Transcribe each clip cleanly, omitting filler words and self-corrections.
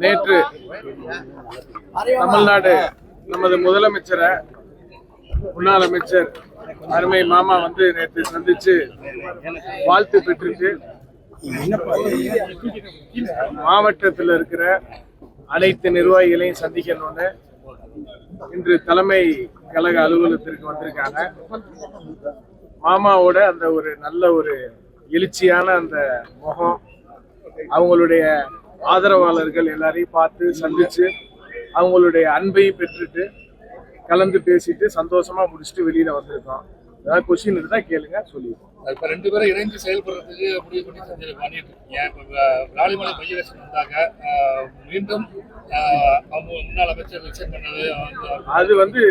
நேற்று தமிழ்நாடு நமது முதலமைச்சரை முன்னாள் அமைச்சர் அருமை மாமா வந்து நேற்று சந்திச்சு வாழ்த்து பெற்றுட்டு மாவட்டத்தில் இருக்கிற அனைத்து நிர்வாகிகளையும் சந்திக்கணும்னு இன்று தலைமை கழக அலுவலகத்திற்கு வந்திருக்காங்க. மாமாவோட அந்த ஒரு நல்ல ஒரு எழுச்சியான அந்த முகம், அவங்களுடைய ஆதரவாளர்கள் எல்லாரையும் பார்த்து சந்திச்சு அவங்களுடைய அன்பையும் பெற்றுட்டு கலந்து பேசிட்டு சந்தோஷமா முடிச்சுட்டு வெளியில வந்திருக்கோம். ஏதாவது கொஸ்டின் இருந்தா கேளுங்க, சொல்லிடுவோம். இப்ப ரெண்டு பேரும் இணைந்து செயல்படுறதுக்கு முடிவு பண்ணி பண்ணிட்டு இருக்கீங்க. இப்ப விராலிமலை மையவேசன் வந்தாங்க, மீண்டும் அவங்க முன்னாள் அமைச்சர் ரிசைன் பண்ணது அது வந்து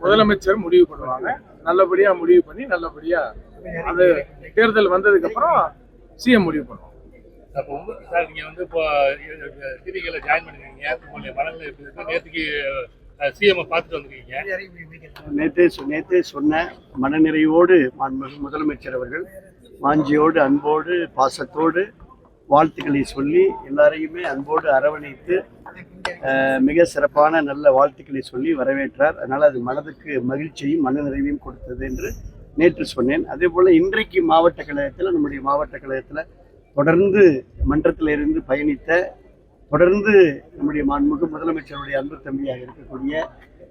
முதலமைச்சர் முடிவு பண்ணுவாங்க. நல்லபடியா முடிவு பண்ணி நல்லபடியா அது தேர்தல் வந்ததுக்கு அப்புறம் சிஎம் முடிவு பண்ணுவோம். அப்போ சார் நீங்க வந்து இப்போ டிவிகளை ஜாயின் பண்ணிருக்கீங்க, உங்களுடைய மனநிலை எப்படி இருக்கு? நேற்றுக்கு சிஎம் பார்த்துட்டு வந்திருக்கீங்க. நேற்றே சொன்ன மனநிறைவோடு முதலமைச்சர் அவர்கள் வாஞ்சியோடு அன்போடு பாசத்தோடு வாழ்த்துக்களை சொல்லி எல்லாரையுமே அன்போடு அரவணைத்து மிக சிறப்பான நல்ல வாழ்த்துக்களை சொல்லி வரவேற்றார். அதனால் அது மனதுக்கு மகிழ்ச்சியும் மனநிறைவையும் கொடுத்தது என்று நேற்று சொன்னேன். அதே போல் இன்றைக்கு மாவட்ட கழகத்தில் நம்முடைய மாவட்ட கழகத்தில் தொடர்ந்து மன்றத்தில் இருந்து பயணித்த, தொடர்ந்து நம்முடைய மாண்புமிகு முதலமைச்சருடைய அன்பு தம்பியாக இருக்கக்கூடிய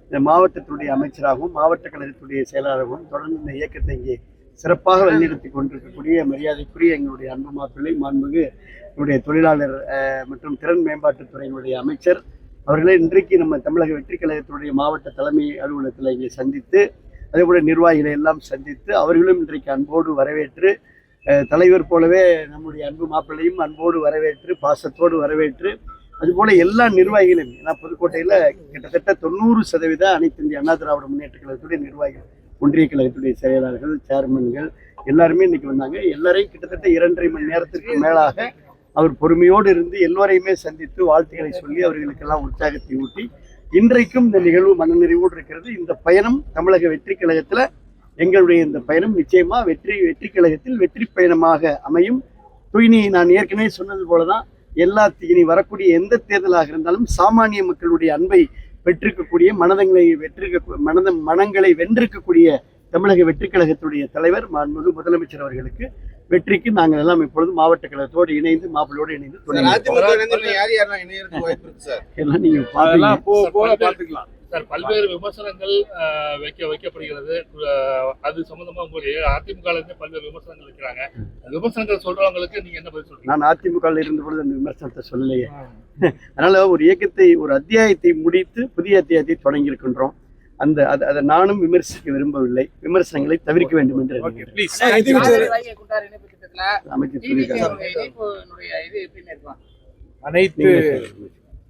இந்த மாவட்டத்துடைய அமைச்சராகவும் மாவட்ட கழகத்துடைய செயலாளராகவும் தொடர்ந்து இந்த இயக்கத்தை இங்கே சிறப்பாக வழிநடத்தி கொண்டிருக்கக்கூடிய மரியாதைக்குரிய எங்களுடைய அன்பு மாப்பிள்ளை மாண்புமிகு என்னுடைய தொழிலாளர் மற்றும் திறன் மேம்பாட்டுத்துறையினுடைய அமைச்சர் அவர்களே இன்றைக்கு நம்ம தமிழக வெற்றி கழகத்துடைய மாவட்ட தலைமை அலுவலகத்தில் இங்கே சந்தித்து, அதேபோல் நிர்வாகிகளை எல்லாம் சந்தித்து அவர்களும் இன்றைக்கு அன்போடு வரவேற்று, தலைவர் போலவே நம்முடைய அன்பு மாப்பிள்ளையும் அன்போடு வரவேற்று பாசத்தோடு வரவேற்று, அதுபோல எல்லா நிர்வாகிகளையும், ஏன்னா புதுக்கோட்டையில் கிட்டத்தட்ட 90% அனைத்து இந்திய அண்ணா திராவிட முன்னேற்ற கழகத்துடைய நிர்வாகிகள், ஒன்றிய கழகத்துடைய செயலாளர்கள், சேர்மன்கள் எல்லாருமே இன்னைக்கு வந்தாங்க. எல்லாரையும் கிட்டத்தட்ட 2.5 மணி நேரத்திற்கு மேலாக அவர் பொறுமையோடு இருந்து எல்லோரையுமே சந்தித்து வாழ்த்துக்களை சொல்லி அவர்களுக்கெல்லாம் உற்சாகத்தை ஊட்டி இன்றைக்கும் இந்த நிகழ்வு மனநிறைவோடு இருக்கிறது. இந்த பயணம் தமிழக வெற்றி கழகத்தில் எங்களுடைய இந்த பயணம் நிச்சயமா வெற்றி கழகத்தில் வெற்றி பயணமாக அமையும். துயினி நான் ஏற்கனவே சொன்னது போலதான் இனி வரக்கூடிய எந்த தேர்தலாக இருந்தாலும் சாமானிய மக்களுடைய அன்பை பெற்றிருக்கக்கூடிய மனங்களை வென்றிருக்கக்கூடிய தமிழக வெற்றி கழகத்துடைய தலைவர் மாண்புமிகு முதலமைச்சர் அவர்களுக்கு வெற்றிக்கு நாங்கள் எல்லாம் இப்பொழுது மாவட்ட கழகத்தோடு இணைந்து மாப்பிள்ளோடு இணைந்து எல்லாம் நீங்க பார்த்துக்கலாம். சார், பல்வேறு விமர்சனங்கள் வைக்கப்படுகிறது. அது சம்பந்தமா உங்களுடைய அதிமுக பல்வேறு விமர்சனங்கள் வைக்கிறாங்க. விமர்சனங்கள் சொல்றவங்களுக்கு நீங்க என்ன பதில் சொல்றீங்க? நான் அதிமுக இருந்த பொழுது அந்த விமர்சனத்தை சொல்லலையே. அதனால ஒரு இயக்கத்தை, ஒரு அத்தியாயத்தை முடித்து புதிய அத்தியாயத்தை தொடங்கி இருக்கின்றோம். அதை நானும் விமர்சிக்க விரும்பவில்லை. விமர்சனங்களை தவிர்க்க வேண்டும் என்று அனைத்து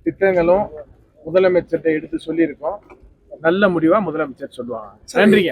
திட்டங்களும் முதலமைச்சர்கிட்ட எடுத்து சொல்லியிருக்கோம். நல்ல முடிவா முதலமைச்சர் சொல்லுவாங்க. நன்றிங்க.